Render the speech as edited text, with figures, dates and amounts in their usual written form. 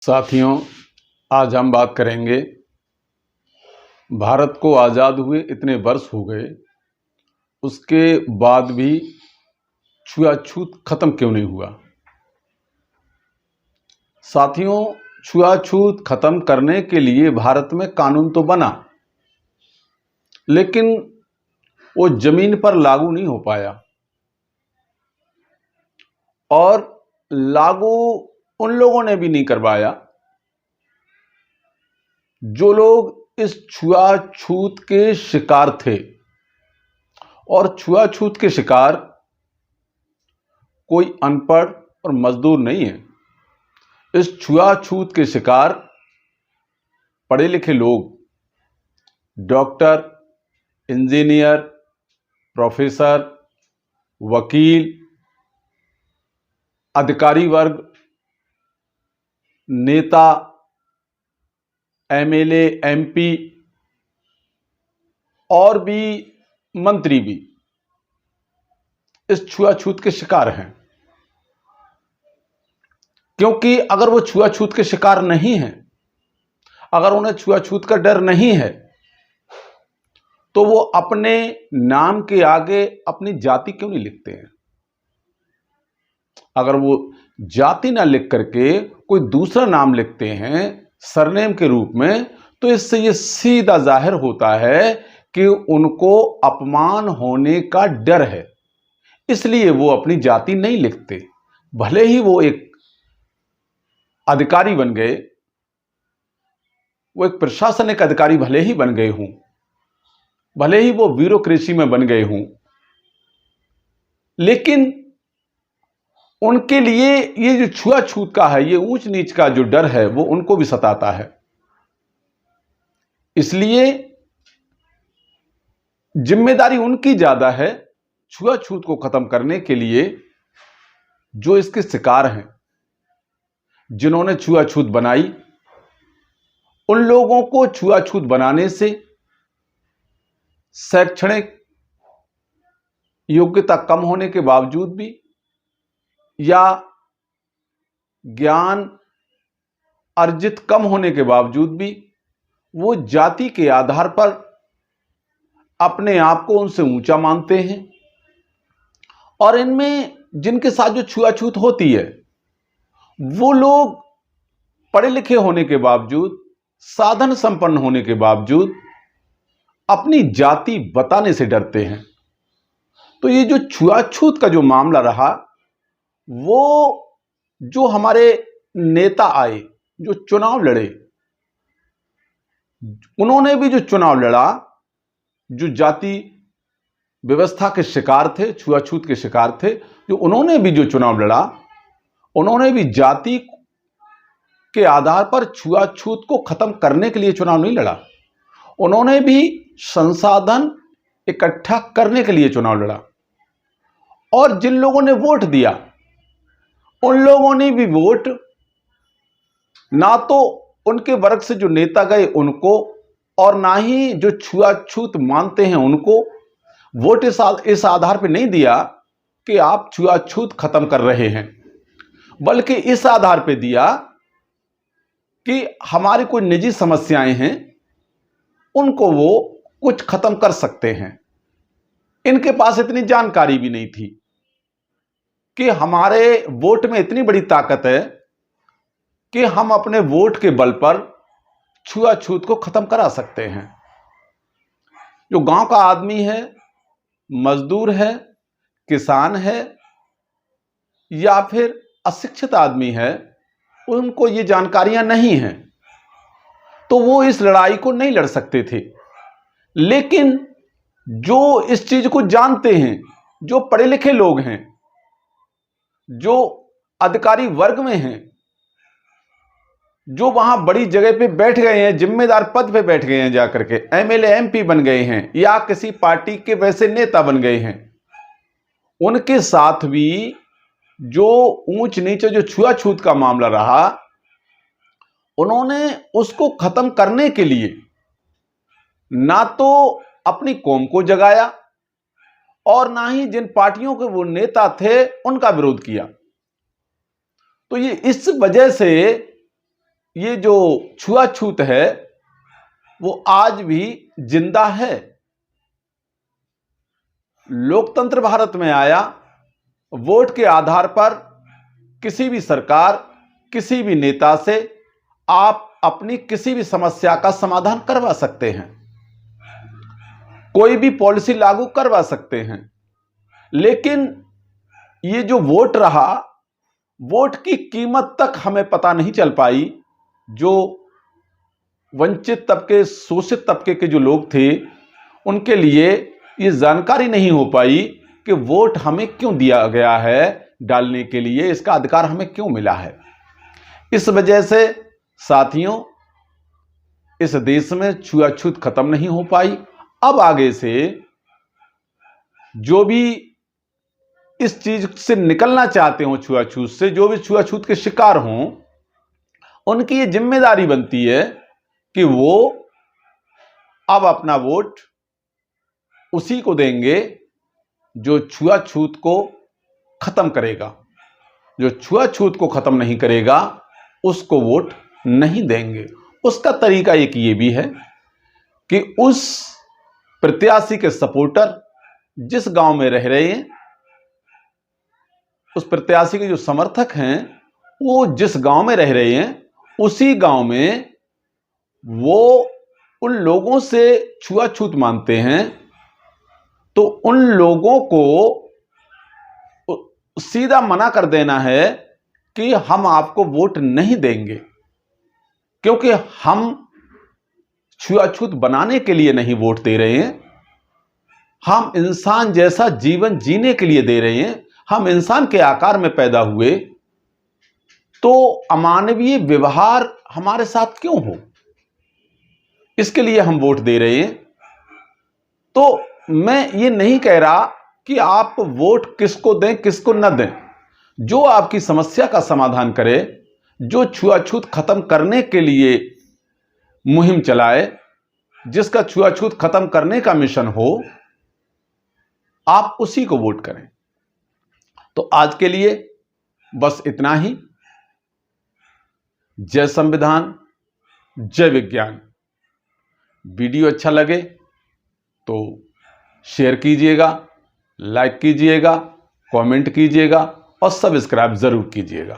साथियों, आज हम बात करेंगे भारत को आज़ाद हुए इतने वर्ष हो गए, उसके बाद भी छुआछूत खत्म क्यों नहीं हुआ। साथियों, छुआछूत खत्म करने के लिए भारत में कानून तो बना, लेकिन वो जमीन पर लागू नहीं हो पाया। और लागू उन लोगों ने भी नहीं करवाया जो लोग इस छुआछूत के शिकार थे। और छुआछूत के शिकार कोई अनपढ़ और मजदूर नहीं है। इस छुआछूत के शिकार पढ़े लिखे लोग, डॉक्टर, इंजीनियर, प्रोफेसर, वकील, अधिकारी वर्ग, नेता, एमएलए, एमपी और भी मंत्री भी इस छुआछूत के शिकार हैं। क्योंकि अगर वो छुआछूत के शिकार नहीं हैं, अगर उन्हें छुआछूत का डर नहीं है, तो वो अपने नाम के आगे अपनी जाति क्यों नहीं लिखते हैं। अगर वो जाति ना लिख करके कोई दूसरा नाम लिखते हैं सरनेम के रूप में, तो इससे ये सीधा जाहिर होता है कि उनको अपमान होने का डर है, इसलिए वो अपनी जाति नहीं लिखते। भले ही वो एक अधिकारी बन गए, वो एक प्रशासनिक अधिकारी भले ही बन गए हों, भले ही वो ब्यूरोक्रेसी में बन गए हों, लेकिन उनके लिए ये जो छुआछूत का है, ये ऊंच नीच का जो डर है, वो उनको भी सताता है। इसलिए जिम्मेदारी उनकी ज्यादा है छुआछूत को खत्म करने के लिए। जो इसके शिकार हैं, जिन्होंने छुआछूत बनाई, उन लोगों को छुआछूत बनाने से शैक्षणिक योग्यता कम होने के बावजूद भी या ज्ञान अर्जित कम होने के बावजूद भी वो जाति के आधार पर अपने आप को उनसे ऊंचा मानते हैं। और इनमें जिनके साथ जो छुआछूत होती है, वो लोग पढ़े लिखे होने के बावजूद, साधन संपन्न होने के बावजूद अपनी जाति बताने से डरते हैं। तो ये जो छुआछूत का जो मामला रहा, वो जो हमारे नेता आए, जो चुनाव लड़े, उन्होंने भी जो चुनाव लड़ा, जो जाति व्यवस्था के शिकार थे, छुआछूत के शिकार थे, जो उन्होंने भी जो चुनाव लड़ा, उन्होंने भी जाति के आधार पर छुआछूत को खत्म करने के लिए चुनाव नहीं लड़ा। उन्होंने भी संसाधन इकट्ठा करने के लिए चुनाव लड़ा। और जिन लोगों ने वोट दिया, उन लोगों ने भी वोट ना तो उनके वर्ग से जो नेता गए उनको, और ना ही जो छुआछूत मानते हैं उनको वोट इस आधार पर नहीं दिया कि आप छुआछूत खत्म कर रहे हैं, बल्कि इस आधार पर दिया कि हमारी कोई निजी समस्याएं हैं, उनको वो कुछ खत्म कर सकते हैं। इनके पास इतनी जानकारी भी नहीं थी कि हमारे वोट में इतनी बड़ी ताकत है कि हम अपने वोट के बल पर छुआछूत को खत्म करा सकते हैं। जो गांव का आदमी है, मजदूर है, किसान है या फिर अशिक्षित आदमी है, उनको ये जानकारियां नहीं हैं, तो वो इस लड़ाई को नहीं लड़ सकते थे। लेकिन जो इस चीज को जानते हैं, जो पढ़े लिखे लोग हैं, जो अधिकारी वर्ग में हैं, जो वहां बड़ी जगह पे बैठ गए हैं, जिम्मेदार पद पे बैठ गए हैं, जाकर के एमएलए एमपी बन गए हैं या किसी पार्टी के वैसे नेता बन गए हैं, उनके साथ भी जो ऊंच नीचे जो छुआछूत का मामला रहा, उन्होंने उसको खत्म करने के लिए ना तो अपनी कौम को जगाया और ना ही जिन पार्टियों के वो नेता थे उनका विरोध किया। तो ये इस वजह से ये जो छुआछूत है वो आज भी जिंदा है। लोकतंत्र भारत में आया, वोट के आधार पर किसी भी सरकार, किसी भी नेता से आप अपनी किसी भी समस्या का समाधान करवा सकते हैं, कोई भी पॉलिसी लागू करवा सकते हैं। लेकिन ये जो वोट रहा, वोट की कीमत तक हमें पता नहीं चल पाई। जो वंचित तबके, शोषित तबके के जो लोग थे, उनके लिए ये जानकारी नहीं हो पाई कि वोट हमें क्यों दिया गया है डालने के लिए, इसका अधिकार हमें क्यों मिला है। इस वजह से साथियों, इस देश में छुआछूत खत्म नहीं हो पाई। अब आगे से जो भी इस चीज से निकलना चाहते हो, छुआछूत से, जो भी छुआछूत के शिकार हों, उनकी ये जिम्मेदारी बनती है कि वो अब अपना वोट उसी को देंगे जो छुआछूत को खत्म करेगा। जो छुआछूत को खत्म नहीं करेगा उसको वोट नहीं देंगे। उसका तरीका एक ये भी है कि उस प्रत्याशी के सपोर्टर जिस गांव में रह रहे हैं, उस प्रत्याशी के जो समर्थक हैं, वो जिस गांव में रह रहे हैं, उसी गांव में वो उन लोगों से छुआछूत मानते हैं, तो उन लोगों को सीधा मना कर देना है कि हम आपको वोट नहीं देंगे, क्योंकि हम छुआछूत बनाने के लिए नहीं वोट दे रहे हैं, हम इंसान जैसा जीवन जीने के लिए दे रहे हैं। हम इंसान के आकार में पैदा हुए, तो अमानवीय व्यवहार हमारे साथ क्यों हो, इसके लिए हम वोट दे रहे हैं। तो मैं ये नहीं कह रहा कि आप वोट किसको दें, किसको न दें। जो आपकी समस्या का समाधान करे, जो छुआछूत खत्म करने के लिए मुहिम चलाए, जिसका छुआछूत खत्म करने का मिशन हो, आप उसी को वोट करें। तो आज के लिए बस इतना ही। जय संविधान, जय विज्ञान। वीडियो अच्छा लगे तो शेयर कीजिएगा, लाइक कीजिएगा, कमेंट कीजिएगा और सब्सक्राइब जरूर कीजिएगा।